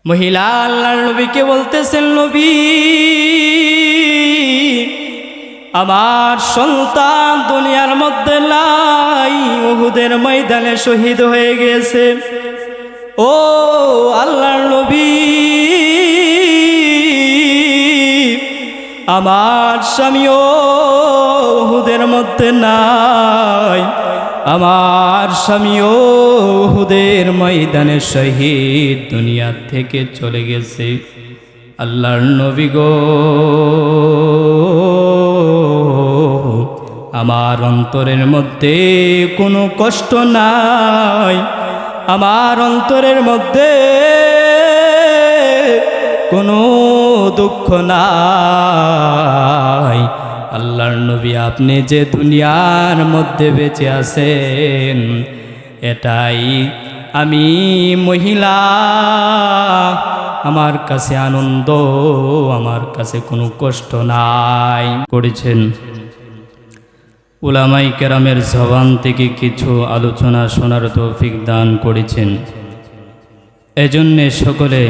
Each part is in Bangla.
মহিলা আল্লাহর নবীকে বলতেছেন, নবী আমার সন্তান দুনিয়ার মধ্যে নাই, উহুদের ময়দানে শহীদ হয়ে গেছে। ও আল্লাহর নবী, আমার স্বামীও উহুদের মধ্যে নাই, আমার স্বামীও উহুদের ময়দানে শহীদ, দুনিয়া থেকে চলে গেছে। আল্লাহর নবী গো, আমার অন্তরের মধ্যে কোনো কষ্ট নাই, আমার অন্তরের মধ্যে কোনো দুঃখ নাই। আল্লাহর নবী, আপনি যে দুনিয়ার মধ্যে বেঁচে আছেন, এটাই আমি মহিলা, আমার কাছে আনন্দ, আমার কাছে কোনো কষ্ট নাই করেছেন। উলামায়ে কেরামের জবান থেকে কিছু আলোচনা শোনার তৌফিক দান করেছেন। এজন্যে সকলে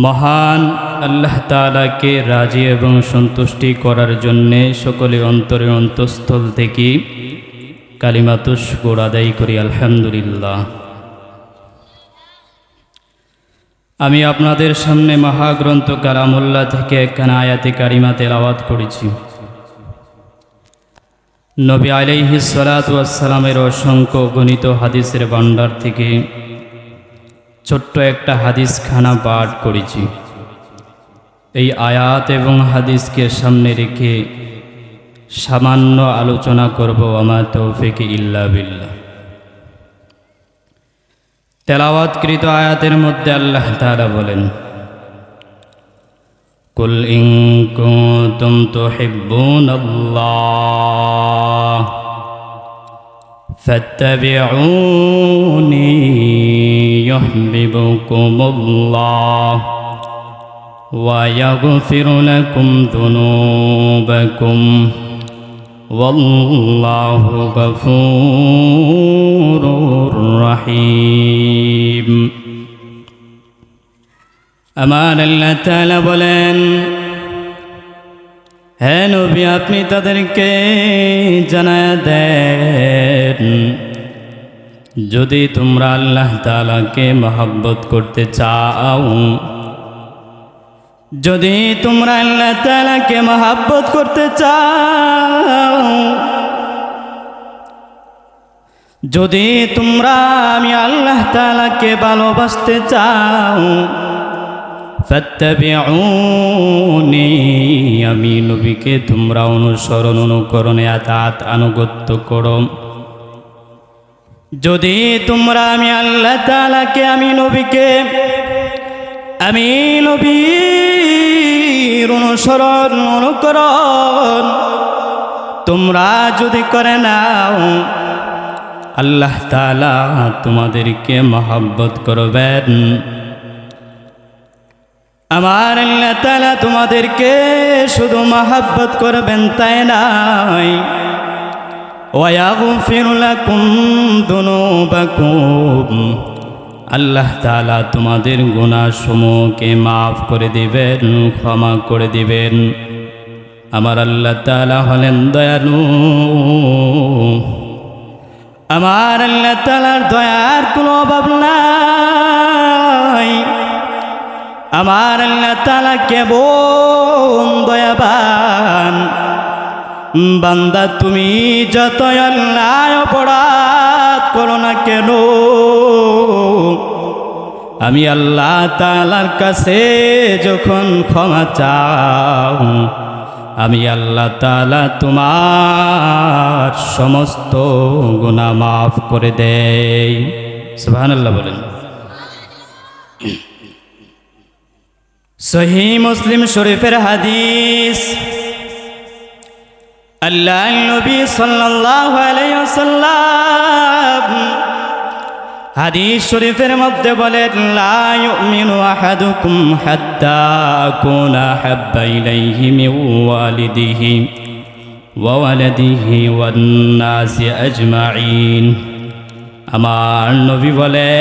মহান আল্লাহ তাআলাকে রাজি এবং সন্তুষ্টি করার জন্যে সকলে অন্তরের অন্তঃস্থল থেকে কালিমাতুশ শুকর আদায় করি, আলহামদুলিল্লাহ। আমি আপনাদের সামনে মহাগ্রন্থ কালামুল্লাহ থেকে একখানা আয়াতে কারিমা তেলাওয়াত করেছি। নবী আলাইহিস সালাতু ওয়াস সালামের অসংখ্য গণিত হাদিসের ভান্ডার থেকে ছোট্ট একটা হাদিস খানা পাঠ করেছি। এই আয়াত এবং হাদিসকে সামনে রেখে সামান্য আলোচনা করব, আমার তৌফিক ইল্লা বিল্লাহ। তেলাওয়াতকৃত আয়াতের মধ্যে আল্লাহ তাআলা বলেন, কুল ইন কুনতুম তুহিব্বুনাল্লাহ ফাত্তাবিউনি ইউহিব্বুকুমুল্লাহ ওয়া ইয়াগফির লাকুম যুনুবাকুম ওয়াল্লাহু গফুরুর রহিম। আমার আল্লাহ তাআলা বলেন, হে নবী, আপনি তাদেরকে জানায়া দেন, যদি তোমরা আল্লাহ তাআলাকে মহব্বত করতে চাও, যদি তোমরা আল্লাহ তাআলাকে মহব্বত করতে চাও, যদি তোমরা আমি আল্লাহ তাআলাকে ভালোবাসতে চাও, ফাত্তাবিউনি, আমি নবীকে তোমরা অনুসরণ অনুকরণে আতাত আনুগত্য করো। যদি তোমরা আমি আল্লাহ তাআলাকে, আমি নবীকে, আমি নবীর অনুসরণ অনুকরণ তোমরা যদি করে নাও, আল্লাহ তাআলা তোমাদেরকে মহব্বত করবেন। আমার আল্লাহ তাআলা তোমাদেরকে শুধু মহব্বত করবেন তাই নয়, ওয়া ইয়াগফির লাকুম যুনুবাকুম, আল্লাহ তাআলা তোমাদের গুনাহসমূহকে মাফ করে দিবেন, ক্ষমা করে দিবেন। আমার আল্লাহ তাআলা হলেন দয়ালু। আমার আল্লাহ তাআলার দয়ার কোনো অভাব নাই। আমার আল্লাহ তাআলা কেবল দয়াবান। বান্দা তুমি যতই অন্যায় অপরাধ করো না কেন, আমি আল্লাহ তাআলার কাছে যখন ক্ষমা চাও, আমি আল্লাহ তাআলা তোমার সমস্ত গুনাহ মাফ করে দেই। সুবহানাল্লাহ বলেন। সহিহ মুসলিম শরীফের হাদিস, আল্লাহর নবী সাল্লাল্লাহু আলাইহি ওয়াসাল্লাম হাদিস শরীফের মধ্যে বলেন, লা ইউমিনু আহাদুকুম হাত্তা আকুনা হাব্বা ইলাইহি মিন ওয়ালিদিহি ওয়া ওয়ালাদিহি ওয়ান নাসি আজমাইন। আমার নবী বলেন,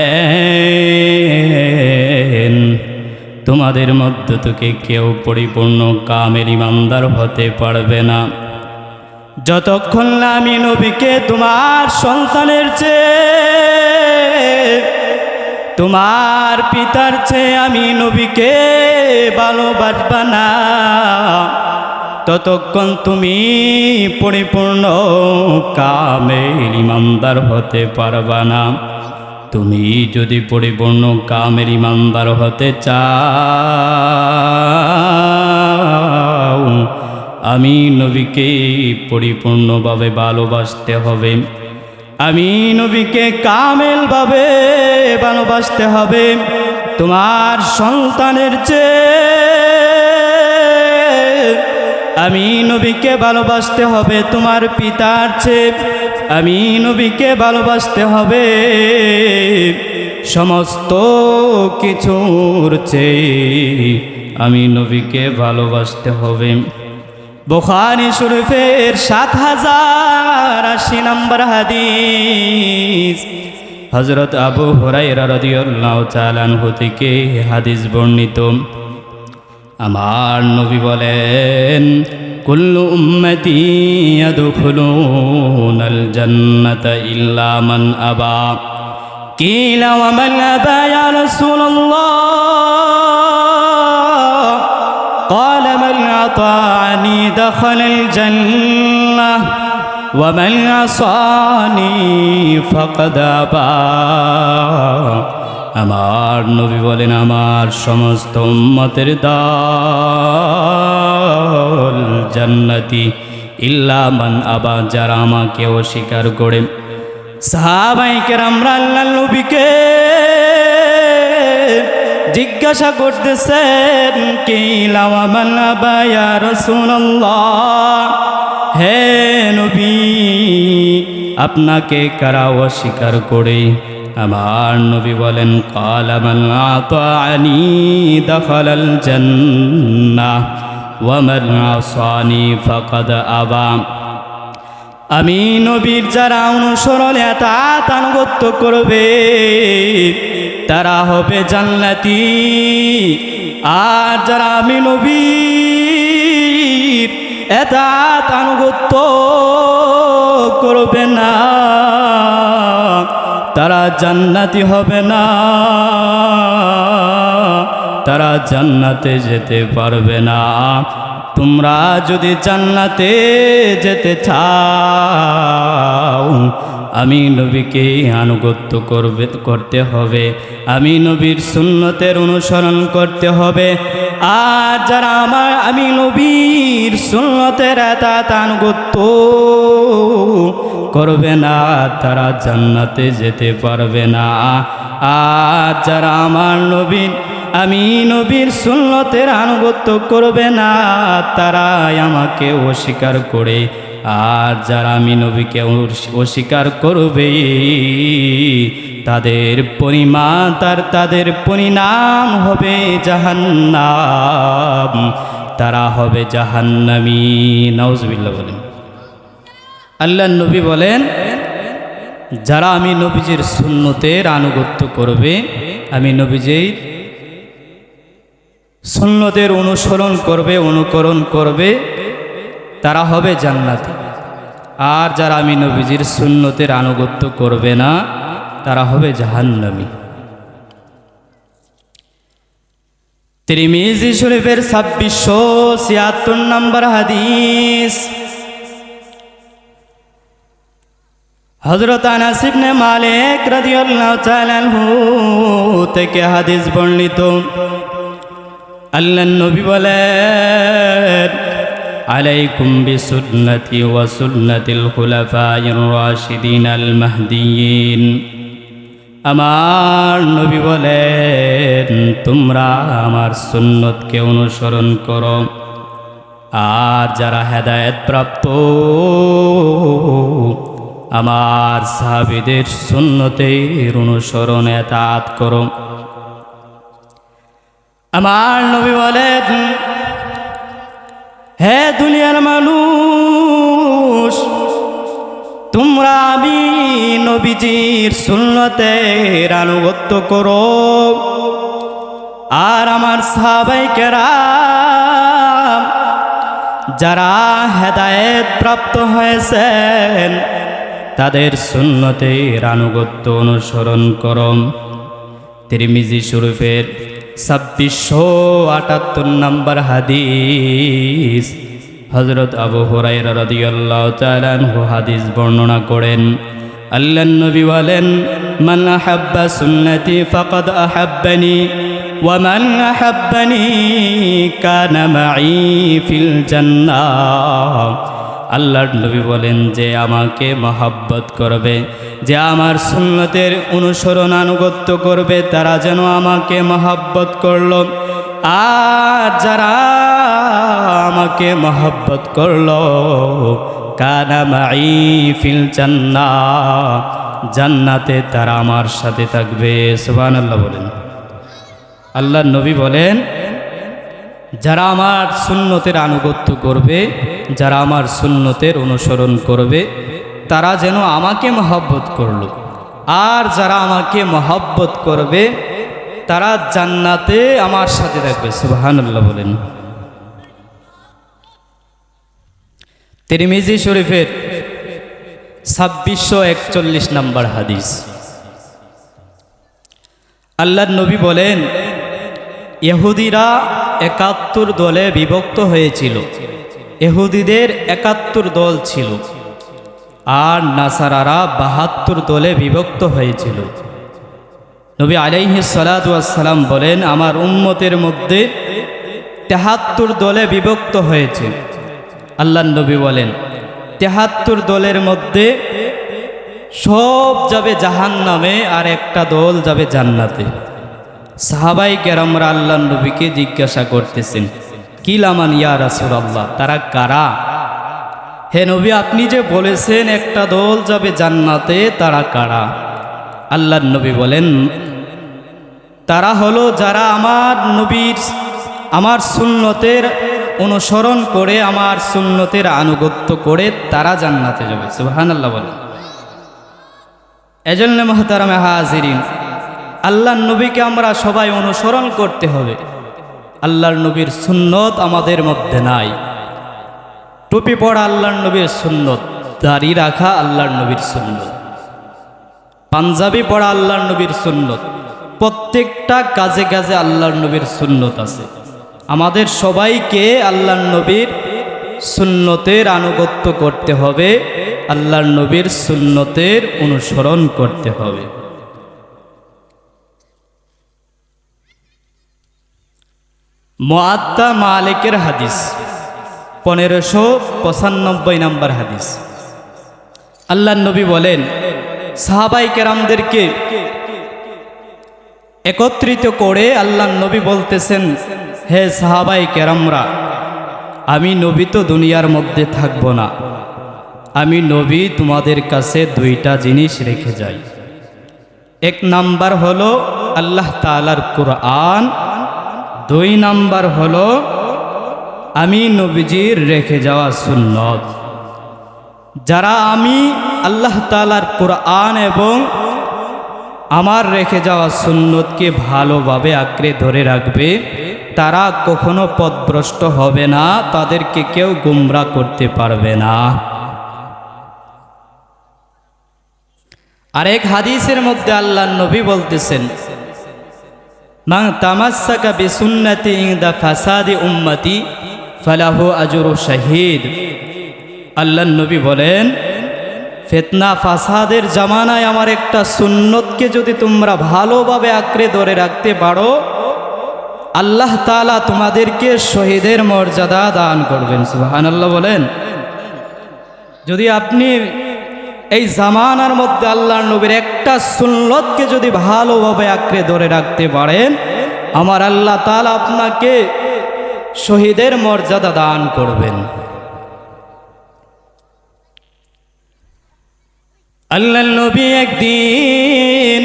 তোমাদের মধ্য থেকে কেউ পরিপূর্ণ কামেল ইমানদার হতে পারবে না যতক্ষণ না আমি নবীকে তোমার সন্তানের চেয়ে, তোমার পিতার চেয়ে আমি নবীকে ভালোবাসবা না, ততক্ষণ তুমি পরিপূর্ণ কামেল ইমানদার হতে পারবা না। তুমি যদি পরিপূর্ণ কামেল ইমানদার হতে চাও, আমি নবীকে পরিপূর্ণভাবে ভালোবাসতে হবে, আমি নবীকে কামেলভাবে ভালোবাসতে হবে। তোমার সন্তানের চেয়ে আমি নবীকে ভালোবাসতে হবে, তোমার পিতার চেয়ে আমি নবীকে ভালোবাসতে হবে, সমস্ত কিছুর চেয়ে আমি নবীকে ভালোবাসতে হবে। বুখারী শরীফের 7080 নম্বর হাদিস, হযরত আবু হুরায়রা রাদিয়াল্লাহু তাআলা আনহু থেকে হাদিস বর্ণিত। আমার নবী বলেন, কুল্লু উম্মতি ইয়াদখুলুনাল জান্নাতা ইল্লা মান আবা। কিলা ওয়া মান আবা ইয়া রাসূলুল্লাহ? قال من أطاعني دخل الجنة ومن عصاني فقد أبى। আমার নবী বলেন, আমার সমস্ত উম্মতের দল জান্নাতি ইল্লা মান আবা, যারা আমাকে অস্বীকার করে। সাহাবায়ে কেরামরা আল্লাহর নবীকে জিজ্ঞাসা করতেছেন, কিলা ওয়া মান আবা ইয়া রাসূলুল্লাহ, হে নবী আপনাকে কারা অস্বীকার করে? আমার নবী বলেন, ক্বালা মান আতাআনি দাখালাল জান্নাহ ওয়া মান আসানি ফাকাদ আবা। আমি নবীর যারা অনুসরণ এতাত আনুগত্য করবে তারা হবে জান্নাতি, আর যারা আমি নবীর এতাত আনুগত্য করবে না তারা জান্নাতি হবে না, তারা জান্নাতে যেতে পারবে না। তোমরা যদি জান্নাতে যেতে চাও, আমি নবীকে আনুগত্য করতে হবে, আমি নবীর সুন্নতের অনুসরণ করতে হবে। আর যারা আমি নবীর সুন্নতের এতাত আনুগত্য করবে না তারা জান্নাতে যেতে পারবে না। আর যারা আমি নবীর সুন্নতের আনুগত্য করবে না তারাই আমাকে অস্বীকার করে। আর যারা আমি নবীকে অস্বীকার করবে তাদের পরিণাম হবে জাহান্নাম, তারা হবে জাহান্নামী। নাউজুবিল্লাহ বলেন। আল্লাহর নবী বলেন, যারা আমি নবীজির সুন্নতের আনুগত্য করবে, আমি নবীজির সুন্নতের অনুসরণ করবে, অনুকরণ করবে, তারা হবে জান্নাতি। আর যারা আমি নবীজির সুন্নতের আনুগত্য করবে না তারা হবে জাহান্নামী। তিরমিজি শরীফের 2676 নম্বর হাদিস, হযরত আনাস ইবনে মালিক রাদিয়াল্লাহু তাআলা আনহু থেকে হাদিস বর্ণিত। আল্লাহর নবী বলেন, আলাইকুম বিসুন্নতি ওয়া সুন্নাতিল খুলাফাইর রাশিদিনাল মাহদিয়িন। আমার নবী বলেন, তোমরা আমার সুন্নতকে অনুসরণ করো, আর যারা হেদায়েত প্রাপ্ত আমার সাহাবীদের সুন্নতের অনুসরণ এতাত করো। আমার নবী বলেন, হে দুনিয়ার মানুষ, তোমরা আমি নবীজির সুন্নতের আনুগত্য করো, আর আমার সাহাবায়ে কেরাম যারা হেদায়েত প্রাপ্ত হয়েছেন তাদের সুন্নতের আনুগত্য অনুসরণ করম। তিরমিজি শরীফের 2678 নম্বর হাদিস, হযরত আবু হুরায়রা রাদিয়াল্লাহু তাআলা আনহু হাদিস বর্ণনা করেন, আল্লাহর নবী বলেন, মান আহাব্বা সুন্নতি ফাকাদ আহাব্বানি ওয়া মান আহাব্বানি কানা মাই ফিল জান্নাহ। আল্লাহর নবী বলেন, যে আমাকে মহব্বত করবে, যে আমার সুন্নতের অনুসরণ আনুগত্য করবে, তারা যেন আমাকে মহব্বত করল। আর যারা আমাকে মহব্বত করল, কানা মাই ফিল জান্নাহ, জান্নাতে তারা আমার সাথে থাকবে। সুবহানাল্লাহ বলেন। আল্লাহর নবী বলেন, যারা আমার সুন্নতের আনুগত্য করবে, যারা আমার সুন্নতের অনুসরণ করবে, তারা যেন আমাকে মহব্বত করল। আর যারা আমাকে মহব্বত করবে তারা জান্নাতে আমার সাথে থাকবে। সুবহানাল্লাহ বলেন। তিরমিজি শরীফের 2641 নম্বর হাদিস, আল্লাহর নবী বলেন, ইহুদিরা 71 দলে বিভক্ত হয়েছিল। ইহুদিদের 71 দল ছিল, আর নাসারারা 72 দলে বিভক্ত হয়েছিল। নবী আলাইহিস সালাতু ওয়াস সালাম বলেন, আমার উম্মতের মধ্যে 73 দলে বিভক্ত হয়েছে। আল্লাহর নবী বলেন, 73 দলের মধ্যে সব যাবে জাহান্নামে, আর একটা দল যাবে জান্নাতে। সাহাবায়ে কেরামরা আল্লাহর নবীকে জিজ্ঞাসা করতেছেন, কি লামান ইয়া রাসূলুল্লাহ, তারা কারা? হে নবী, আপনি যে বলেছেন একটা দল যাবে জান্নাতে, তারা কারা? আল্লাহর নবী বলেন, তারা হলো যারা আমার নবীর, আমার সুন্নতের অনুসরণ করে, আমার সুন্নতের আনুগত্য করে তারা জান্নাতে যাবে। সুবহানাল্লাহ বলেন। এজন্য মুহতারামে হাজিরিন, আল্লাহর নবীকে আমরা সবাই অনুসরণ করতে হবে। আল্লাহর নবীর সুন্নত আমাদের মধ্যে নাই। টুপি পরা আল্লাহর নবীর সুন্নত, দাড়ি রাখা আল্লাহর নবীর সুন্নত, পাঞ্জাবি পরা আল্লাহর নবীর সুন্নত, প্রত্যেকটা কাজে কাজে আল্লাহর নবীর সুন্নত আছে। আমাদের সবাইকে আল্লাহর নবীর সুন্নতের আনুগত্য করতে হবে, আল্লাহর নবীর সুন্নতের অনুসরণ করতে হবে। মুআত্তা মালিকের হাদিস 1595 নম্বর হাদিস, আল্লাহর নবী বলেন, সাহাবায়ে কেরামদেরকে একত্রিত করে আল্লাহর নবী বলতেছেন, হে সাহাবায়ে কেরামরা, আমি নবী তো দুনিয়ার মধ্যে থাকব না, আমি নবী তোমাদের কাছে 2টা জিনিস রেখে যাই। এক নাম্বার হলো আল্লাহ তাআলার কুরআন, 2 নাম্বার হলো আমি নবীজির রেখে যাওয়া সুন্নত। যারা আমি আল্লাহ তাআলার কুরআন এবং আমার রেখে যাওয়া সুন্নতকে ভালোভাবে আঁকড়ে ধরে রাখবে, তারা কখনো পথভ্রষ্ট হবে না, তাদেরকে কেউ গুমরা করতে পারবে না। আরেক হাদিসের মধ্যে আল্লাহর নবী বলতেছেন, মান তামাসসাকা বিসুন্নতি ইনদা ফাসাদি উম্মতি ফালাহু আজরু শাহীদ। আল্লাহর নবী বলেন, ফিতনা ফাসাদের জামানায় আমার একটা সুন্নতকে যদি তোমরা ভালোভাবে আঁকড়ে ধরে রাখতে পারো, আল্লাহ তাআলা তোমাদেরকে শহীদের মর্যাদা দান করবেন। সুবহানাল্লাহ বলেন। যদি আপনি এই জামানার মধ্যে আল্লাহর নবীর একটা সুন্নতকে যদি ভালোভাবে আঁকড়ে ধরে রাখতে পারেন, আমার আল্লাহ তাআলা আপনাকে শহীদের মর্যাদা দান করবেন। আল্লাহর নবী একদিন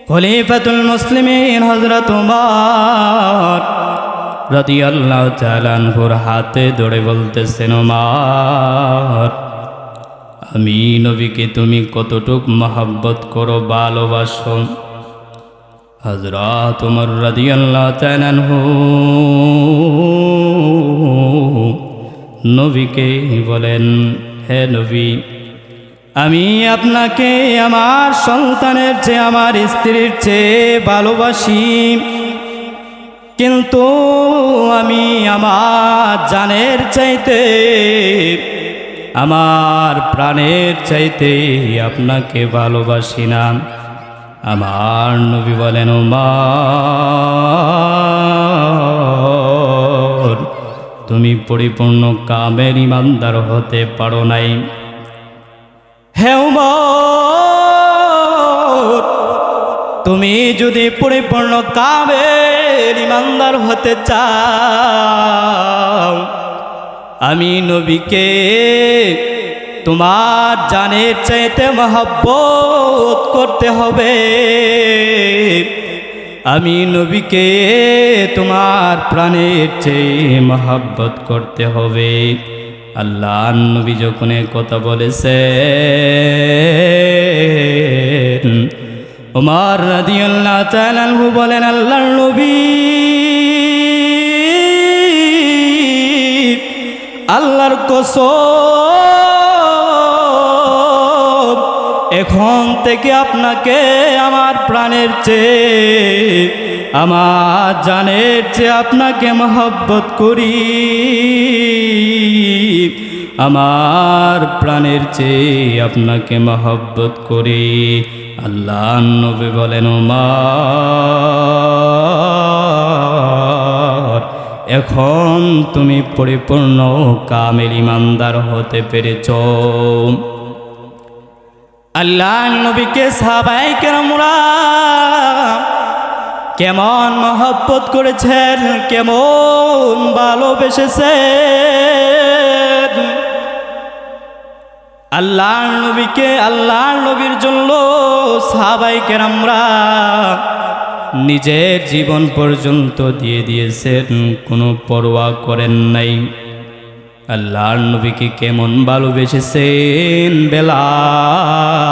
খলিফাতুল মুসলিমিন হযরত ওমর রাদিয়াল্লাহু তাআলা আনহুর হাতে ধরে বলতেছেন, ওমর, আমি নবীকে তুমি কতটুক মহব্বত করো, ভালোবাসো? হযরত ওমর রাদিয়াল্লাহু তাআলা আনহু নবীকে বলেন, হে নবী, আমি আপনাকে আমার সন্তানের চেয়ে, আমার স্ত্রীর চেয়ে ভালোবাসি, কিন্তু আমি আমার জানের চাইতে, আমার প্রাণের চাইতে আপনাকে ভালোবাসি না। আমার নবী বলেন, ওমর, তুমি পরিপূর্ণ কামের ইমানদার হতে পারো নাই। হে ওমর, তুমি যদি পরিপূর্ণ কামের ইমানদার হতে চাও, আমি নবীকে তোমার জানের চাইতে মহব্বত করতে হবে। আমি নবীকে তোমার প্রাণের চেয়ে মহব্বত করতে হবে। আল্লাহ নবী যখন কথা বলেছেন, ওমর রাদিয়াল্লাহু তাআলা আনহু বলেন, আল্লাহর নবী, আল্লাহর কসম, এখন থেকে আপনাকে আমার প্রাণের চেয়ে, আমার জানের চেয়ে আপনাকে মহব্বত করি, আমার প্রাণের চেয়ে আপনাকে মহব্বত করি। আল্লাহ নবী বলেন, ওমর, এখন তুমি পরিপূর্ণ কামেল ইমানদার হতে পেরেছ। আল্লাহ নবীকে সাহাবায়ে কেরামরা কেমন মহব্বত করেছেন, কেমন ভালোবেসেছেন। আল্লাহর নবীকে, আল্লাহর নবীর জন্য সাহাবায়ে কেরামরা নিজের জীবন পর্যন্ত দিয়ে দিয়েছেন, কোনো পরোয়া করেন নাই। আল্লাহর নবীকে কেমন ভালোবেসেছেন বেলাল,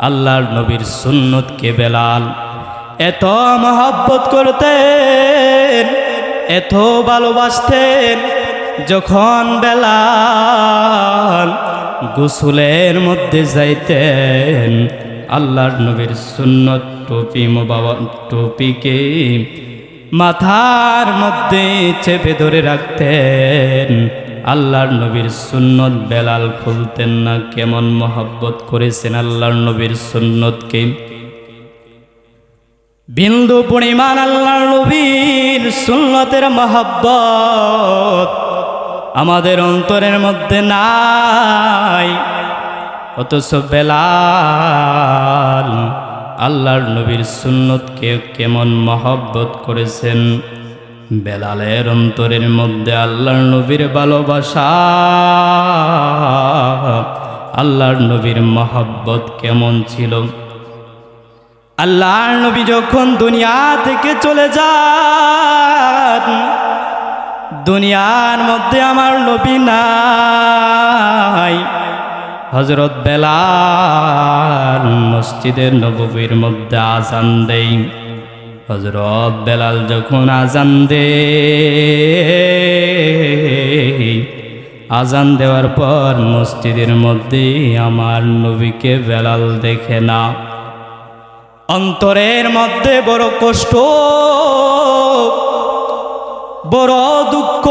আল্লাহর নবীর সুন্নতকে বেলাল এত মহব্বত করতেন, এত ভালোবাসতেন, যখন বেলাল গোসলের মধ্যে যাইতেন, আল্লাহর নবীর সুন্নত টুপিকে মাথার মধ্যে চেপে ধরে রাখতেন। আল্লাহর নবীর সুন্নত বেলাল খুলতেন না। কেমন মহব্বত করেছেন আল্লাহর নবীর সুন্নতকে। বিন্দু পরিমাণ আল্লাহর নবীর সুন্নতের মহব্বত আমাদের অন্তরের মধ্যে নাই, অথচ বেলাল আল্লাহর নবীর সুন্নতকে কেমন মহব্বত করেছেন। বেলালের অন্তরের মধ্যে আল্লাহর নবীর ভালোবাসা, আল্লাহর নবীর মহব্বত কেমন ছিল। আল্লাহর নবী যখন দুনিয়া থেকে চলে যান, দুনিয়ার মধ্যে আমার নবী নাই। হযরত বেলাল মসজিদে নববীর মধ্যে আযান দেয়। হযরত বেলাল যখন আযান দেয়, আযান দেওয়ার পর মসজিদের মধ্যে আমার নবীকে বেলাল দেখে না। অন্তরের মধ্যে বড় কষ্ট, বড় দুঃখ।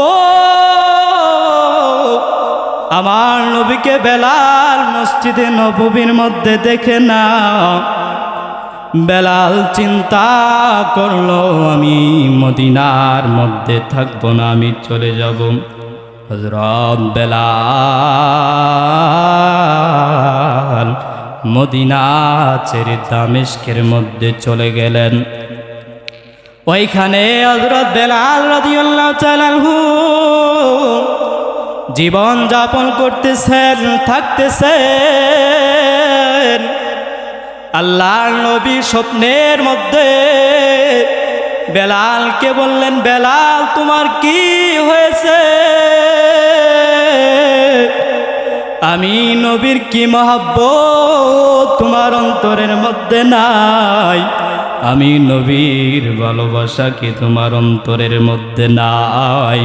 আমার নবীকে বেলাল মসজিদে নববীর মধ্যে দেখে না। বেলাল চিন্তা করলো, আমি মদিনার মধ্যে থাকবো না, আমি চলে যাব। হযরত বেলাল মদিনা ছেড়ে দামেস্কের মধ্যে চলে গেলেন। ওইখানে হযরত বেলাল রাদিয়াল্লাহু তাআলা আনহু জীবন যাপন করতেছেন, থাকতেছেন। আল্লাহর নবী স্বপ্নের মধ্যে বেলালকে বললেন, বেলাল তোমার কি হয়েছে? আমি নবীর কি মহব্বত তোমার অন্তরের মধ্যে নাই? আমি নবীর ভালোবাসা কি তোমার অন্তরের মধ্যে নাই?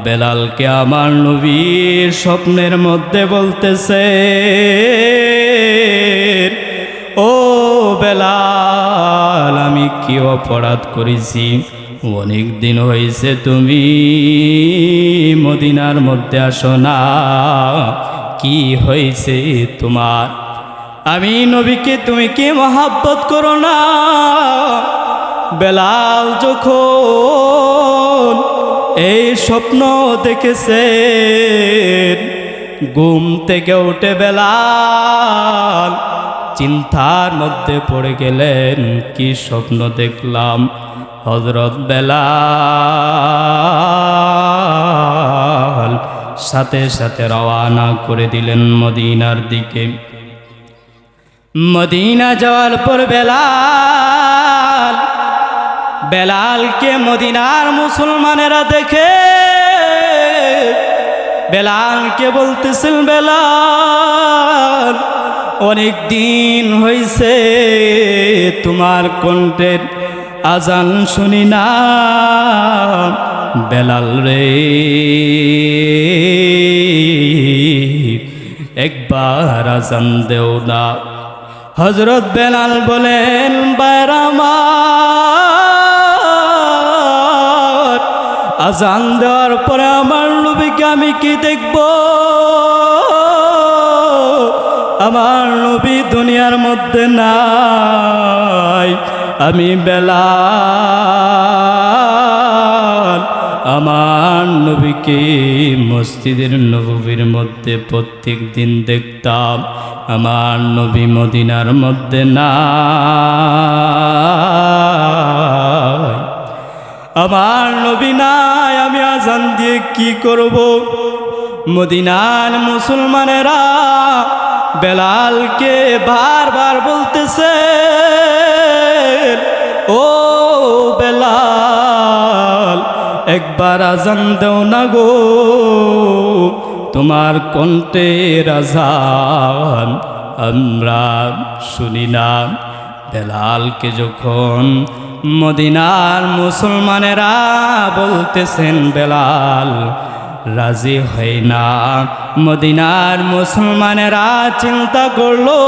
বেলালকে আমার নবীর স্বপ্নের মধ্যে বলতেছে, ও বেলাল, আমি কি অপরাধ করেছি? অনেক দিন হয়েছে তুমি মদিনার মধ্যে আসো না, কি হয়েছে তোমার? আমি নবীকে তুমি কি মহাব্বত করো না? বেলাল যখন এই স্বপ্ন দেখেছে, ঘুম থেকে উঠে বেলাল চিন্তার মধ্যে পড়ে গেলেন, কি স্বপ্ন দেখলাম? হযরত বেলাল সাথে সাথে রওয়ানা করে দিলেন মদিনার দিকে। মদিনা যাওয়ার পর বেলালকে মদিনার মুসলমানেরা দেখে বেলালকে বলতেছেন, বেলাল, অনেক দিন হয়েছে তোমার কণ্ঠের আজান শুনি না। বেলাল রে, একবার আজান দেও না। হযরত বেলাল বলেন, বাইরামার, আজান দেওয়ার পরে আমার নবীকে আমি কি দেখব? আমার নবী দুনিয়ার মধ্যে নাই। আমি বেলাল আমার নবীকে মসজিদের নববীর মধ্যে প্রত্যেক দিন দেখতাম, আমার নবী মদিনার মধ্যে নাই। আমার নবী নাই, আমি আজান দিয়ে কি করব? মদিনার মুসলমানেরা বেলালকে বারবার বলতেছে, ও বেলাল, একবার আজান দেও না গো, তোমার কণ্ঠের আজান আমরা শুনি না। বেলালকে যখন মদিনার মুসলমানেরা বলতেছেন, বেলাল রাজি হয় না। মদিনার মুসলমানেরা চিন্তা করলো,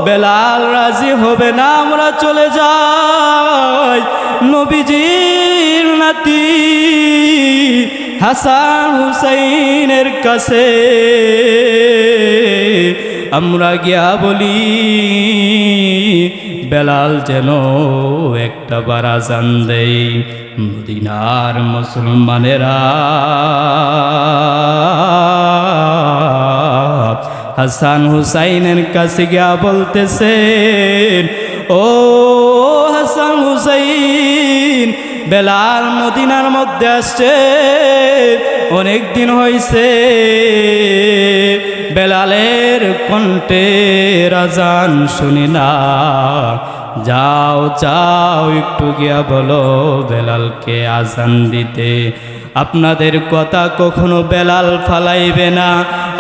বেলাল রাজি হবে না, আমরা চলে যাই নবীজির নাতি হাসান হুসাইনের কাছে, আমরা গিয়া বলি বেলাল যেন একটা বার আজান দেই। মদিনার মুসলমানেরা হাসান হুসাইনের কাছে গিয়া বলতেছেন, ও হাসান হুসাইন, বেলাল মদিনার মধ্যে আসছে, অনেক দিন হয়েছে বেলালের কণ্ঠের আজান শুনি না। যাও যাও, একটু গিয়া বলো বেলালকে আজান দিতে। আপনাদের কথা কখনো বেলাল ফালাইবে না,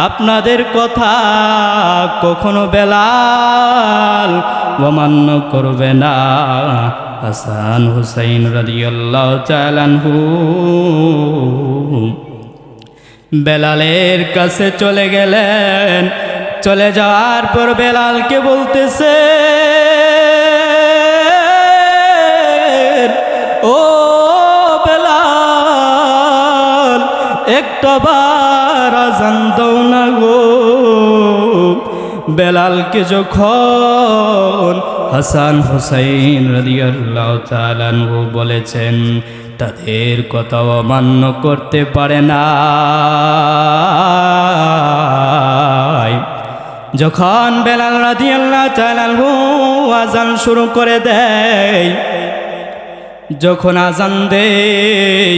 আপনাদের কথা কখনো বেলাল অমান্য করবে না। হাসান হুসাইন রাদিয়াল্লাহু তাআলা আনহু বেলালের কাছে চলে গেলেন। চলে যাওয়ার পর বেলালকে বলতেছে, ও বেলাল, একটা বার আজান দাও না গো। বেলালকে যখন হাসান হুসাইন রাদিয়াল্লাহু তাআলা আনহু বলেছেন, তাদের কথা অমান্য করতে পারে না। যখন বেলাল রাদিয়াল্লাহু তাআলা আনহু আজান শুরু করে দেয়, যখন আজান দেয়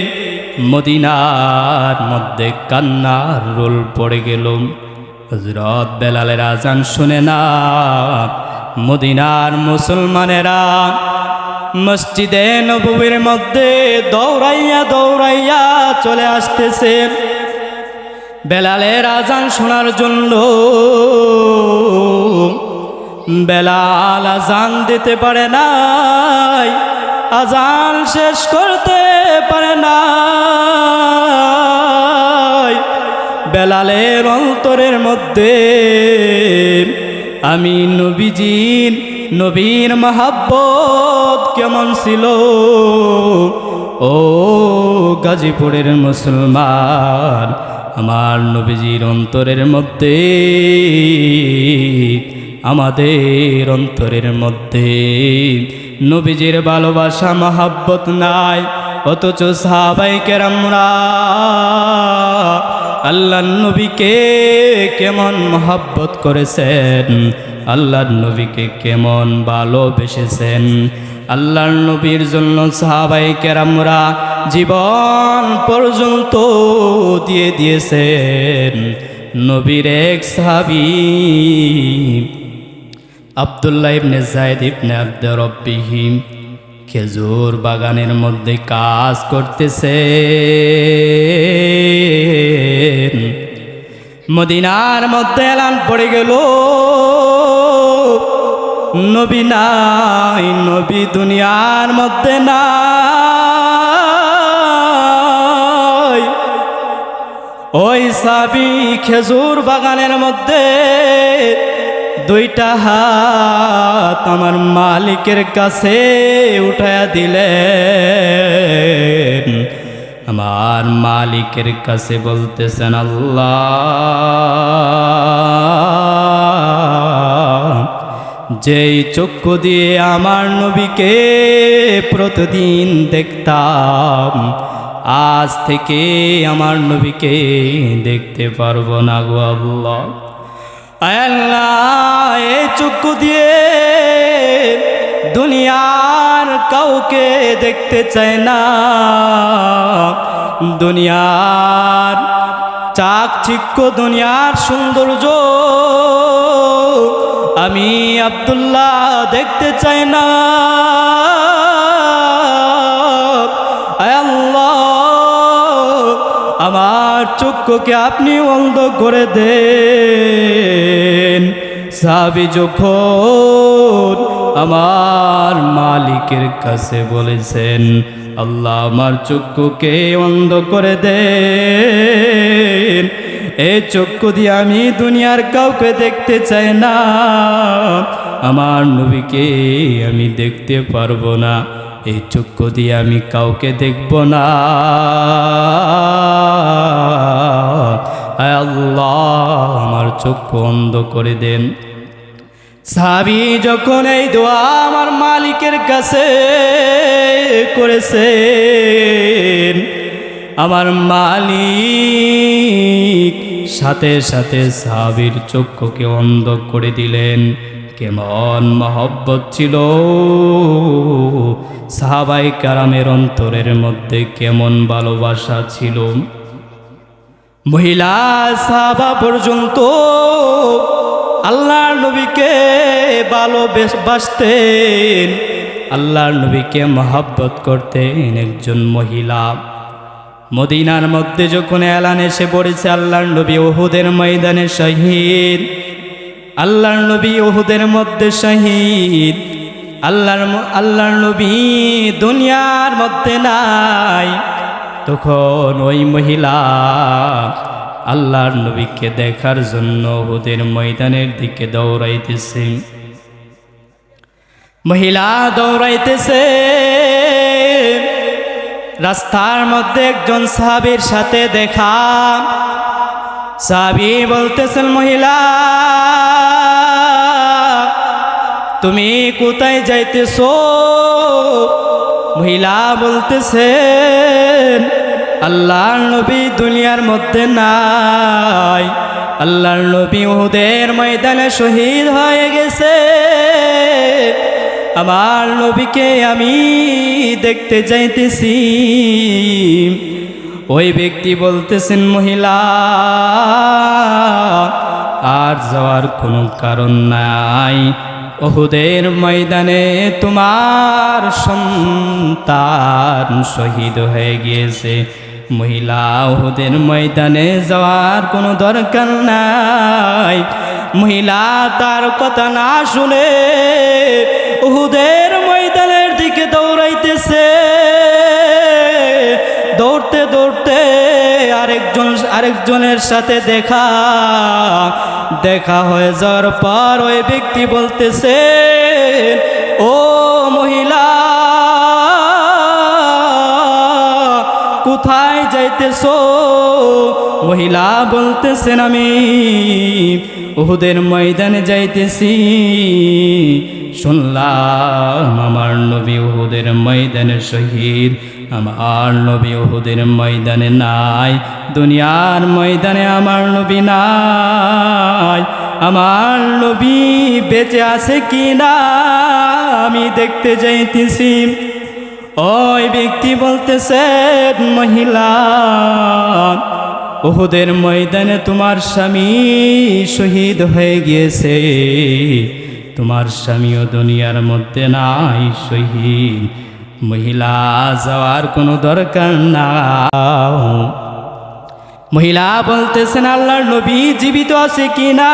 মদিনার মধ্যে কান্নার রোল পড়ে গেল। হযরত বেলালের আজান শুনে না মদিনার মুসলমানেরা মসজিদে নববীর মধ্যে দৌড়াইয়া দৌড়াইয়া চলে আসতেছে বেলালের আজান শোনার জন্য। বেলাল আজান দিতে পারে নাই, আজান শেষ করতে পারে নাই। বেলালের অন্তরের মধ্যে আমি নবীর মহব্বত কেমন ছিল। ও গাজীপুরের মুসলমান, আমার নবীজির অন্তরের মধ্যে, আমাদের অন্তরের মধ্যে নবীজির ভালোবাসা মহব্বত নাই, অথচ সাহাবায়ে কেরামরা আল্লাহর নবীকে কেমন মহব্বত করেছেন, আল্লাহর নবীকে কেমন ভালোবেসেছেন। আল্লাহর নবীর জন্য সাহাবায়ে কেরামরা জীবন পর্যন্ত দিয়ে দিয়েছেন। নবীর এক সাহাবী আব্দুল্লাহ ইবনে যায়েদ ইবনে আব্দে রব্বিহি খেজুর বাগানের মধ্যে কাজ করতেছে। মদিনার মধ্যে এলান পড়ে গেল, নবী নাই, নবী দুনিয়ার মধ্যে নাই। ওই সাহাবী খেজুর বাগানের মধ্যে দুইটা হাত আমার মালিকের কাছে উঠায়া দিলেন। আমার মালিকের কাছে বলতেছেন, আল্লাহ, যেই চক্ষু দিয়ে আমার নবীকে প্রতিদিন দেখতাম, আজ থেকে আমার নবীকে দেখতে পারবো না গো আল্লাহ। আল্লাহ, এই চক্ষু দিয়ে দুনিয়ার কাউকে দেখতে চায় না, দুনিয়ার চাকচিক্য, দুনিয়ার সৌন্দর্য আমি আব্দুল্লাহ দেখতে চাই না। আল্লাহ, আমার চক্ষুকে আপনি অন্ধ করে দেন। সাহাবী যখন আমার মালিকের কাছে বলেছেন, আল্লাহ, আমার চক্ষুকে অন্ধ করে দেন, এই চক্ষু দিয়ে আমি দুনিয়ার কাউকে দেখতে চাই না, আমার নবীকে আমি দেখতে পারবো না, এই চক্ষু দিয়ে আমি কাউকে দেখব না। আল্লাহ, আমার চক্ষু অন্ধ করে দেন। সাহাবী যখন এই দোয়া আমার মালিকের কাছে করেছেন, আমার মালিক সাথে সাথে সাহাবীর চক্ষুকে অন্ধ করে দিলেন। কেমন মহব্বত ছিল সাহাবায়ে কেরামের অন্তরের মধ্যে, কেমন ভালোবাসা ছিল। মহিলা সাহাবা পর্যন্ত আল্লাহর নবীকে ভালোবাসতেন, আল্লাহর নবীকে মহব্বত করতেন। একজন মহিলা মদিনার মধ্যে যখন এলান এসে পড়েছে, আল্লাহর নবী উহুদের ময়দানে শহীদ, আল্লাহর নবী উহুদের মধ্যে শহীদ, আল্লাহর নবী দুনিয়ার মধ্যে নাই, তখন ওই মহিলা আল্লাহর নবীকে দেখার জন্য উহুদের ময়দানের দিকে দৌড়াইতেছে। মহিলা দৌড়াইতেছে, রাস্তার মধ্যে একজন সাহাবীর সাথে দেখা। সাহাবী বলতেছেন, মহিলা, তুমি কোথায় যাইতেছো? মহিলা বলতেছেন, আল্লাহর নবী দুনিয়ার মধ্যে নাই, আল্লাহর নবী উহুদের ময়দানে শহীদ হয়ে গেছে, আমার নবীকে আমি দেখতে যাইতেছি। ওই ব্যক্তি বলতেছেন, মহিলা, আর যাওয়ার কোনো কারণ নাই, উহুদের ময়দানে তোমার সন্তান শহীদ হয়ে গিয়েছে, মহিলা উহুদের ময়দানে যাওয়ার কোনো দরকার নাই। মহিলা তার কথা না শুনে উহুদের ময়দানের দিকে দৌড়াইতেছে। দৌড়তে দৌড়তে আরেকজনের সাথে দেখা হয়ে যাওয়ার পর ওই ব্যক্তি বলতেছে, ও মহিলা, কোথায় যাইতেছো? মহিলা বলতেছেন, আমি উহুদের ময়দানে যাইতেছি। শুনলাম আমার নবী উহুদের ময়দানে শহীদ। আমার নবী উহুদের ময়দানে নাই, দুনিয়ার ময়দানে আমার নবী নাই। আমার নবী বেঁচে আছে কি না আমি দেখতে যাইতেছি। ওই ব্যক্তি বলতেছে, মহিলা, উহুদের ময়দানে তোমার স্বামী শহীদ হয়ে গিয়েছে। তোমার স্বামীও দুনিয়ার মধ্যে নাই, শহীদ। মহিলা যাওয়ার কোনো দরকার না। মহিলা বলতেছেন, আল্লাহর নবী জীবিত আছে কি না?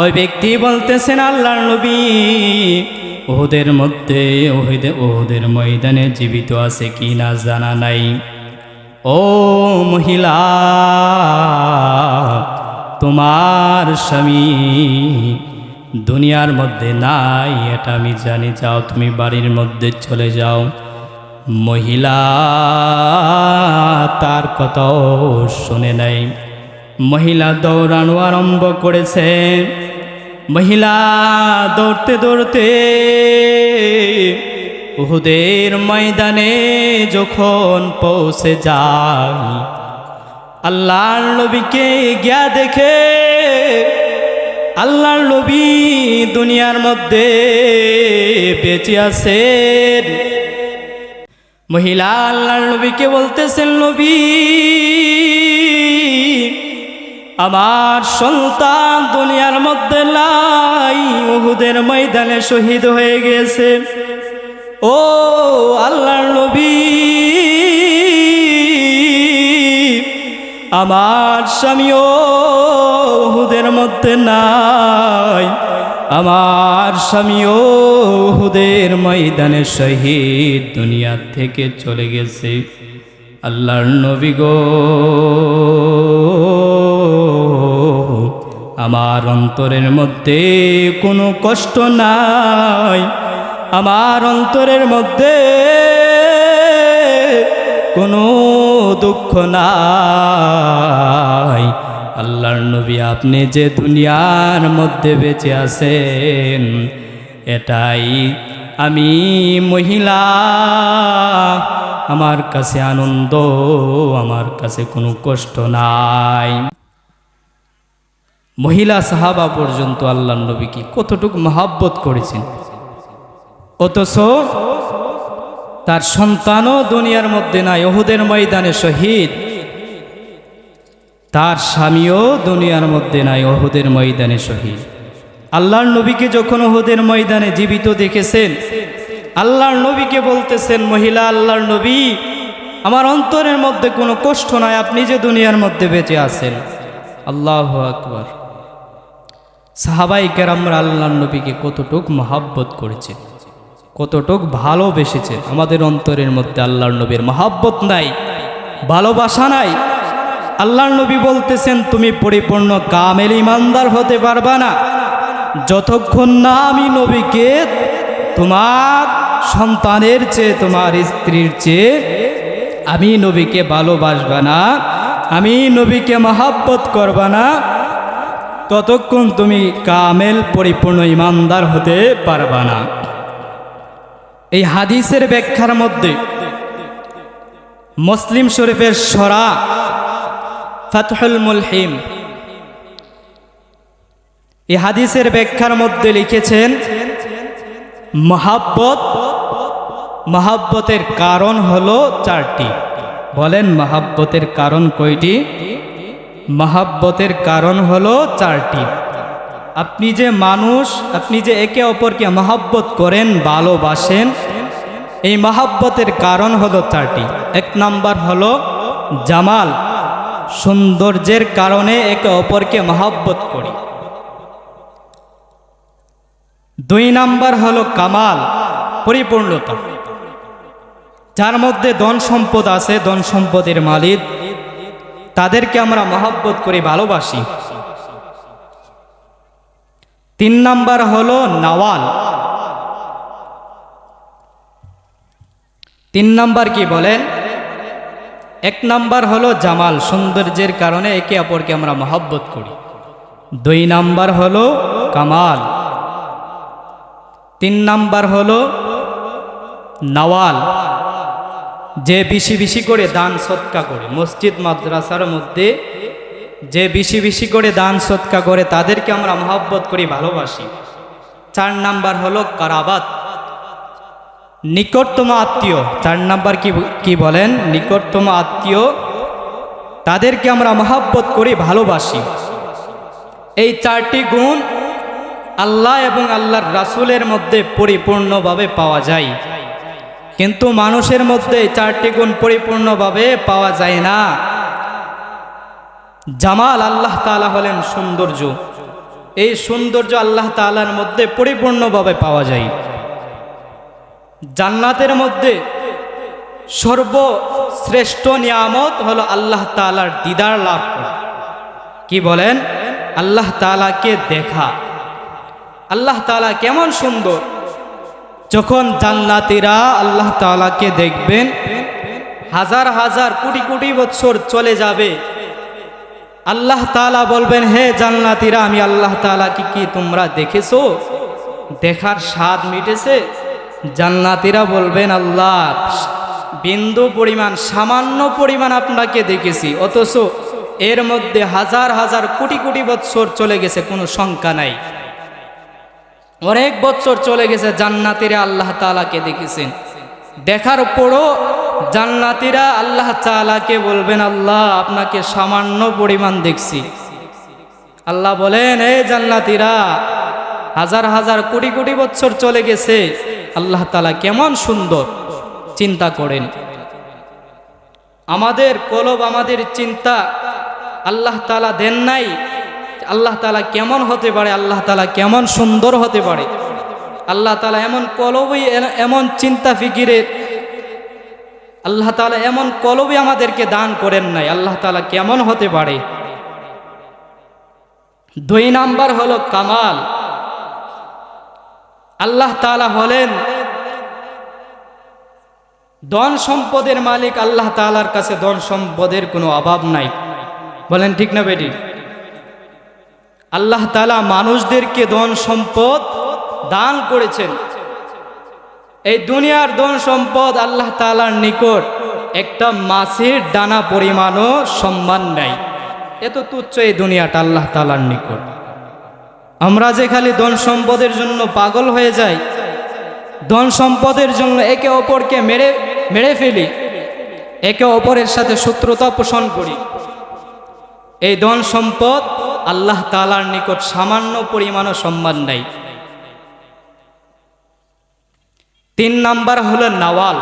ওই ব্যক্তি বলতেছেন, আল্লাহর নবী উহুদের ময়দানে জীবিত আছে কি না জানা নাই। ও মহিলা, তোমার স্বামী দুনিয়ার মধ্যে নাই, এটা আমি জানি। যাও, তুমি বাড়ির মধ্যে চলে যাও। মহিলা তার কথাও শুনে নাই। মহিলা দৌড়ানো আরম্ভ করেছে। মহিলা দৌড়তে দৌড়তে উহুদের ময়দানে যখন পৌঁছে যায়, আল্লাহর নবীকে গিয়া দেখে আল্লাহর নবী দুনিয়ার মধ্যে বেঁচে আছেন। মহিলা আল্লাহর নবীকে বলতেছেন, নবী, আমার সন্তান দুনিয়ার মধ্যে নাই, উহুদের ময়দানে শহীদ হয়ে গেছে। ও আল্লাহর নবী, আমার স্বামীও উহুদের মধ্যে নাই, আমার স্বামীও উহুদের ময়দানে শহীদ, দুনিয়া থেকে চলে গেছে। আল্লাহর নবী গো, আমার অন্তরের মধ্যে কোনো কষ্ট নাই, আমার অন্তরের মধ্যে কোনো দুঃখ নাই। আল্লাহর নবী, আপনি যে দুনিয়ার মধ্যে বেঁচে আছেন, এটাই আমি মহিলা, আমার কাছে আনন্দ, আমার কাছে কোনো কষ্ট নাই। মহিলা সাহাবা পর্যন্ত আল্লাহর নবীকে কতটুকু মহব্বত করেছেন, অথচ তার সন্তানও দুনিয়ার মধ্যে নাই, উহুদের ময়দানে শহীদ। তার স্বামীও দুনিয়ার মধ্যে নাই, উহুদের ময়দানে শহীদ। আল্লাহর নবীকে যখন উহুদের ময়দানে জীবিত দেখেছেন, আল্লাহর নবীকে বলতেছেন, মহিলা, আল্লাহর নবী, আমার অন্তরের মধ্যে কোনো কষ্ট নাই, আপনি যে দুনিয়ার মধ্যে বেঁচে আছেন। আল্লাহু আকবার। সাহাবায়ে কেরামরা আল্লাহর নবীকে কতটুক মহব্বত করেছেন, কতটুক ভালোবেসেছেন। আমাদের অন্তরের মধ্যে আল্লাহর নবীর মহব্বত নাই, ভালোবাসা নাই। আল্লাহর নবী বলতেছেন, তুমি পরিপূর্ণ কামেল ইমানদার হতে পারবা না যতক্ষণ না আমি নবীকে তোমার সন্তানের চেয়ে, তোমার স্ত্রীর চেয়ে আমি নবীকে ভালোবাসবা না, আমি নবীকে মহব্বত করবা না, ততক্ষণ তুমি কামেল পরিপূর্ণ ইমানদার হতে পারবা না। এই হাদিসের ব্যাখ্যার মধ্যে মুসলিম শরীফের সরা ফাতহুল মুলহিম, এই হাদিসের ব্যাখ্যার মধ্যে লিখেছেন, মহব্বতের কারণ হলো চারটি। বলেন, মহব্বতের কারণ কয়টি? মহব্বতের কারণ হলো চারটি। আপনি যে মানুষ, আপনি যে একে অপরকে মহব্বত করেন, ভালোবাসেন, এই মহাব্বতের কারণ হলো 4টি। 1 নাম্বার হলো জামাল, সৌন্দর্যের কারণে একে অপরকে মহাব্বত করি। 2 নাম্বার হলো কামাল, পরিপূর্ণতা, যার মধ্যে ধন সম্পদ আছে, ধন সম্পদের মালিক, তাদেরকে আমরা মহাব্বত করি, ভালোবাসি। 3 নাম্বার হলো নওয়াল। 3 নাম্বার কি বলেন? 1 নাম্বার হলো জামাল, সৌন্দর্যের কারণে একে অপরকে আমরা মহব্বত করি। 2 নাম্বার হলো কামাল। 3 নাম্বার হলো নওয়াল, যে বেশি বেশি করে দান সৎকা করে, মসজিদ মাদ্রাসার মধ্যে যে বেশি বেশি করে দান সৎকা করে তাদেরকে আমরা মহব্বত করি, ভালোবাসি। 4 নাম্বার হলো কারাবাত, নিকটতম আত্মীয়। 4 নাম্বার কি বলেন? নিকটতম আত্মীয়, তাদেরকে আমরা মহব্বত করি, ভালোবাসি। এই 4টি গুণ আল্লাহ এবং আল্লাহর রাসূলের মধ্যে পরিপূর্ণভাবে পাওয়া যায়, কিন্তু মানুষের মধ্যে 4টি গুণ পরিপূর্ণভাবে পাওয়া যায় না। জামাল, আল্লাহ তাআলা হলেন সৌন্দর্য, এই সৌন্দর্য আল্লাহ তাআলার মধ্যে পরিপূর্ণভাবে পাওয়া যায়। জান্নাতের মধ্যে সর্বশ্রেষ্ঠ নিয়ামত হলো আল্লাহ তাআলার দিদার লাভ করা। কি বলেন? আল্লাহ তাআলাকে দেখা। আল্লাহ তাআলা কেমন সুন্দর! যখন জান্নাতীরা আল্লাহ তাআলাকে দেখবেন, হাজার হাজার কোটি কোটি বছর চলে যাবে, আল্লাহ তাআলা বলবেন, হে জান্নাতীরা, আমি আল্লাহ তাআলাকে কি তোমরা দেখেছো? দেখার স্বাদ মিটেছে? জান্নাতীরা বলবেন, আল্লাহ, বিন্দু পরিমাণ, সামান্য পরিমাণ আপনাকে দেখেছি, অথচ এর মধ্যে হাজার হাজার কোটি কোটি বছর চলে গেছে, কোনো সংখ্যা নাই। অনেক বছর চলে গেছে, জান্নাতীরা আল্লাহ তাআলাকে দেখেছেন। দেখার পরও জান্নাতীরা আল্লাহ তাআলাকে বলবেন, আল্লাহ, আপনাকে সামান্য পরিমাণ দেখছি। আল্লাহ বলেন, হে জান্নাতীরা, হাজার হাজার কোটি কোটি বছর চলে গেছে, আল্লাহ তাআলা কেমন সুন্দর! চিন্তা করেন, আমাদের কলব, আমাদের চিন্তা আল্লাহ তাআলা দেন নাই। আল্লাহ তাআলা কেমন হতে পারে, আল্লাহ তাআলা কেমন সুন্দর হতে পারে? আল্লাহ তাআলা এমন কলবই, এমন চিন্তা ফিকিরের আল্লাহ তাআলা এমন কলবই আমাদেরকে দান করেন নাই। আল্লাহ তাআলা কেমন হতে পারে? 2 নাম্বার হলো কামাল। আল্লাহ তাআলা হলেন ধন সম্পদের মালিক। আল্লাহ তাআলার কাছে ধন সম্পদের কোনো অভাব নাই। বলেন ঠিক না বেটি? আল্লাহ তাআলা মানুষদেরকে ধন সম্পদ দান করেছেন। এই দুনিয়ার ধন সম্পদ আল্লাহ তাআলার নিকট একটা মাছের দানা পরিমাণও সম্মান নাই। এত তুচ্ছ এই দুনিয়াটা আল্লাহ তাআলার নিকট। আমরা যে খালি ধন সম্পদের জন্য পাগল হয়ে যাই, ধন সম্পদের জন্য একে অপরকে মেরে ফেলি, একে অপরের সাথে শত্রুতা পোষণ করি, এই ধন সম্পদ আল্লাহ তাআলার নিকট সামান্য পরিমাণও সম্মান নাই। 3 নাম্বার হলো নওয়াল।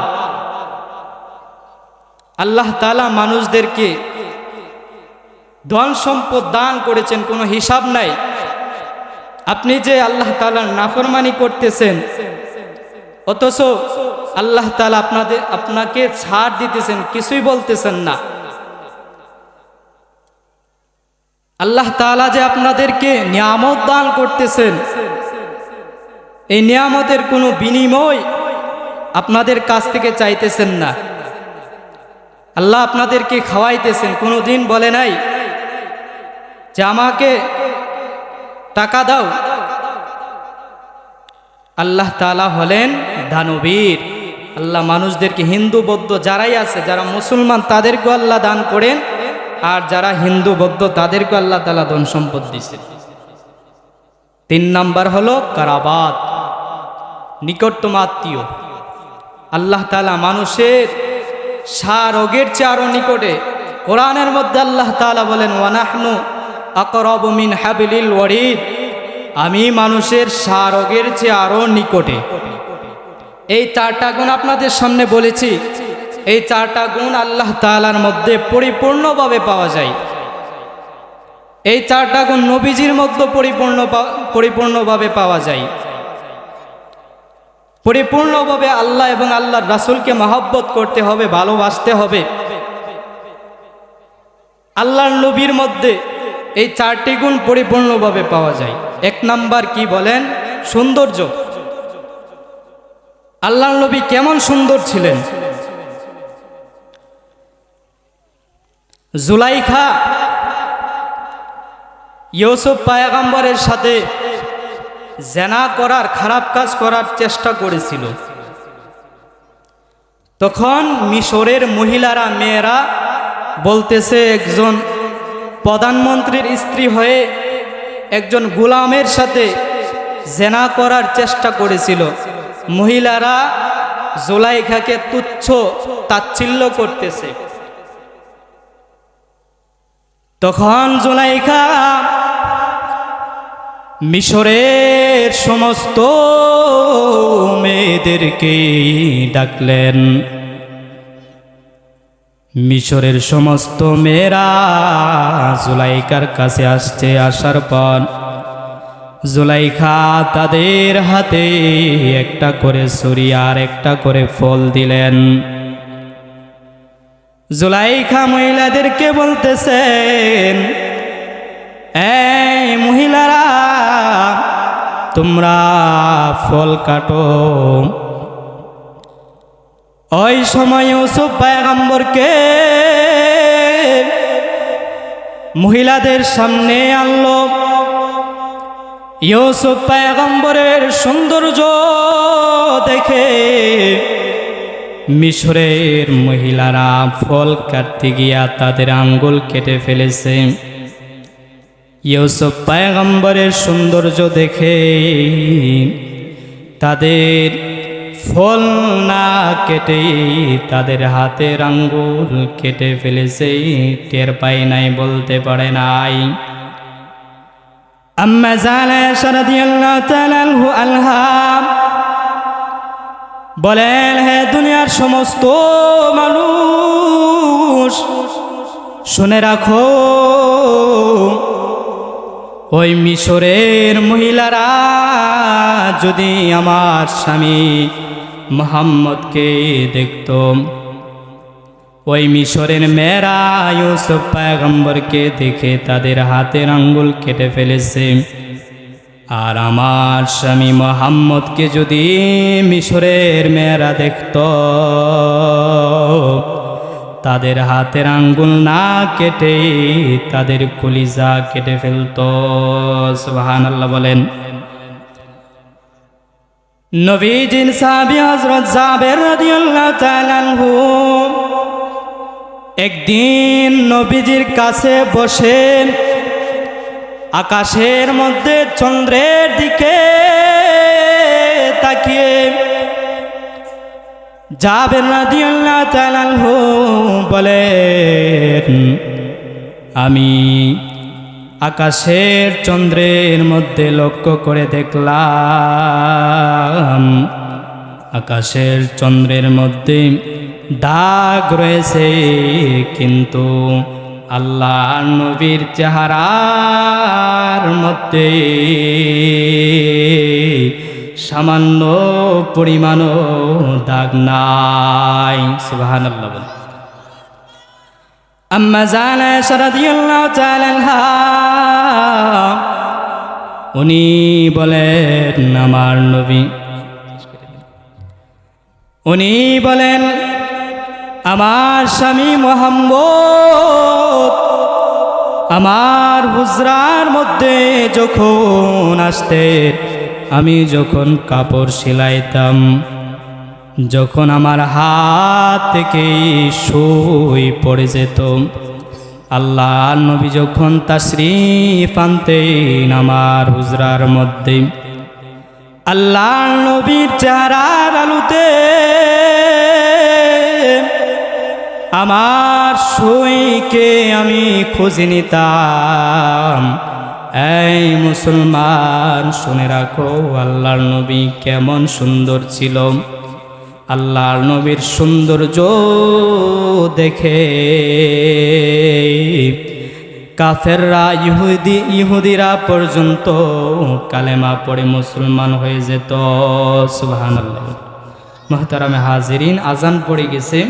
আল্লাহ তাআলা মানুষদেরকে ধন সম্পদ দান করেছেন, কোনো হিসাব নাই। আপনি যে আল্লাহ তাআলার নাফরমানি করতেছেন, অথচ আল্লাহ তাআলা আপনাকে ছাড় দিতেছেন, কিছুই বলতেছেন না। আল্লাহ তাআলা যে আপনাদেরকে নিয়ামত দান করতেছেন, এই নিয়ামতের কোনো বিনিময় আপনাদের কাছ থেকে চাইতেছেন না। আল্লাহ আপনাদেরকে খাওয়াইতেছেন, কোনো দিন বলে নাই যে আমাকে টাকা দাও। আল্লাহ তাআলা হলেন দানবীর। আল্লাহ মানুষদেরকে, হিন্দু বৌদ্ধ যারাই আছে, যারা মুসলমান, তাদেরকেও আল্লাহ দান করেন, আর যারা হিন্দু বৌদ্ধ তাদেরকেও আল্লাহ তাআলা ধন সম্পদ দিয়েছেন। 3 নাম্বার হলো কারাবাত, নিকটতম আত্মীয়। আল্লাহ তাআলা মানুষের শারগের চেয়ে আরো নিকটে। কোরআনের মধ্যে আল্লাহ তাআলা বলেন, ওয়ানাহনু আকরাবু মিন হাবলিল ওয়ারিদ, আমি মানুষের শারগের চেয়ে আরো নিকটে। এই চারটা গুণ আপনাদের সামনে বলেছি, এই চারটা গুণ আল্লাহ তাআলার মধ্যে পরিপূর্ণভাবে পাওয়া যায়। এই চারটা গুণ নবীজির মধ্যে পরিপূর্ণভাবে পাওয়া যায়। পরিপূর্ণভাবে আল্লাহ এবং আল্লাহর রাসূলকে মহব্বত করতে হবে, ভালোবাসতে হবে। আল্লাহর নবীর মধ্যে এই চারটি গুণ পরিপূর্ণভাবে পাওয়া যায়। এক নাম্বার কি বলেন? সৌন্দর্য। আল্লাহর নবী কেমন সুন্দর ছিলেন। জুলাইখা ইউসুফ পয়গম্বরের সাথে জেনা করার, খারাপ কাজ করার চেষ্টা করেছিল। তখন মিশরের মহিলারা, মেয়েরা বলতেছে, একজন প্রধানমন্ত্রীর স্ত্রী হয়ে একজন গোলামের সাথে জেনা করার চেষ্টা করেছিল। মহিলারা জুলাইখাকে তুচ্ছ তাচ্ছিল্য করতেছে। তখন জুলাইখা মিশরের সমস্ত মেয়েদেরকে ডাকলেন। মিশরের সমস্ত মেয়েরা জুলাইখার কাছে আসছে। আসার পর জুলাইখা তাদের হাতে একটা করে ছুরি আর একটা করে ফল দিলেন। জুলাইখা মহিলাদেরকে বলতেছেন, এই মহিলারা, তোমরা ফল কাটো। ওই সময় ইউসুফ পয়গম্বরকে মহিলাদের সামনে আনলো। ইউসুফ পয়গম্বরের সৌন্দর্য দেখে মিশরের মহিলারা ফল কাটতে গিয়া তাদের আঙ্গুল কেটে ফেলেছে। ইউসুফ পয়গম্বরের সৌন্দর্য দেখে তাদের ফল না কেটে তাদের হাতের আঙ্গুল কেটে ফেলেছে। টের পায় নাই, বলতে পারে নাই। আম্মা জান আয়েশা রাদিয়াল্লাহু তাআলা আনহা বলেন, হে দুনিয়ার সমস্ত মানুষ, শুনে রাখো, ওই মিশরের মহিলারা যদি আমার স্বামী মুহাম্মদকে দেখত, ওই মিশরের মেয়েরা ইউসুফ পয়গম্বরকে দেখে তাদের হাতের আঙ্গুল কেটে ফেলেছে। আর আমার স্বামী মুহাম্মদকে যদি মিশরের মেয়েরা দেখত, তাদের হাতের আঙ্গুল না কেটে তাদের কলিজা কেটে ফেলত। সুবহানাল্লাহ বলেন। নবীজির সাহাবী হযরত জাবের রাদিয়াল্লাহু তাআলা আনহু একদিন নবীজির কাছে বসে আকাশের মধ্যে চন্দ্রের দিকে তাকিয়ে জাবের রাদিয়াল্লাহু তাআলা আনহু বলেন, আমি আকাশের চন্দ্রের মধ্যে লক্ষ্য করে দেখলাম, আকাশের চন্দ্রের মধ্যে দাগ রয়েছে, কিন্তু আল্লাহ নবীর চেহারার মধ্যে সামান্য পরিমাণও দাগ নাই। সুবহানাল্লাহ বলেন। আম্মা জান আয়েশা রাদিয়াল্লাহু তাআলা আনহা উনি বলেন, আমার নবী, উনি বলেন, আমার স্বামী মুহাম্মদ আমার হুজরার মধ্যে যখন আসতেন, আমি যখন কাপড় সেলাইতাম, যখন আমার হাত থেকে সুই পড়ে যেত, আল্লাহ নবী যখন তাশরীফ আনতেন আমার হুজরার মধ্যে, আল্লাহ নবীর চেহারার আলোতে আমার সুইকে আমি খুঁজে নিতাম। এই মুসলমান, শুনে রাখো, আল্লাহর নবী কেমন সুন্দর ছিল। আল্লাহর নবীর সৌন্দর্য দেখে কাফেররা ইহুদিরা পর্যন্ত কালেমা পড়ে মুসলমান হয়ে যেত। সুবহানাল্লাহ। মুহতারামে হাজিরিন, আজান পড়ে গেছে,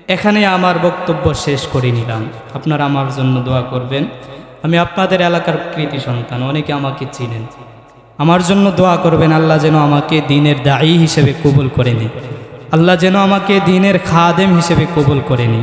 এখানে আমার বক্তব্য শেষ করে নিলাম। আপনারা আমার জন্য দোয়া করবেন। আমি আপনাদের এলাকার কৃতি সন্তান, অনেকে আমাকে চিনেন। আমার জন্য দোয়া করবেন, আল্লাহ যেন আমাকে দ্বীনের দায়ী হিসেবে কবুল করে নি, আল্লাহ যেন আমাকে দ্বীনের খাদেম হিসেবে কবুল করে নি।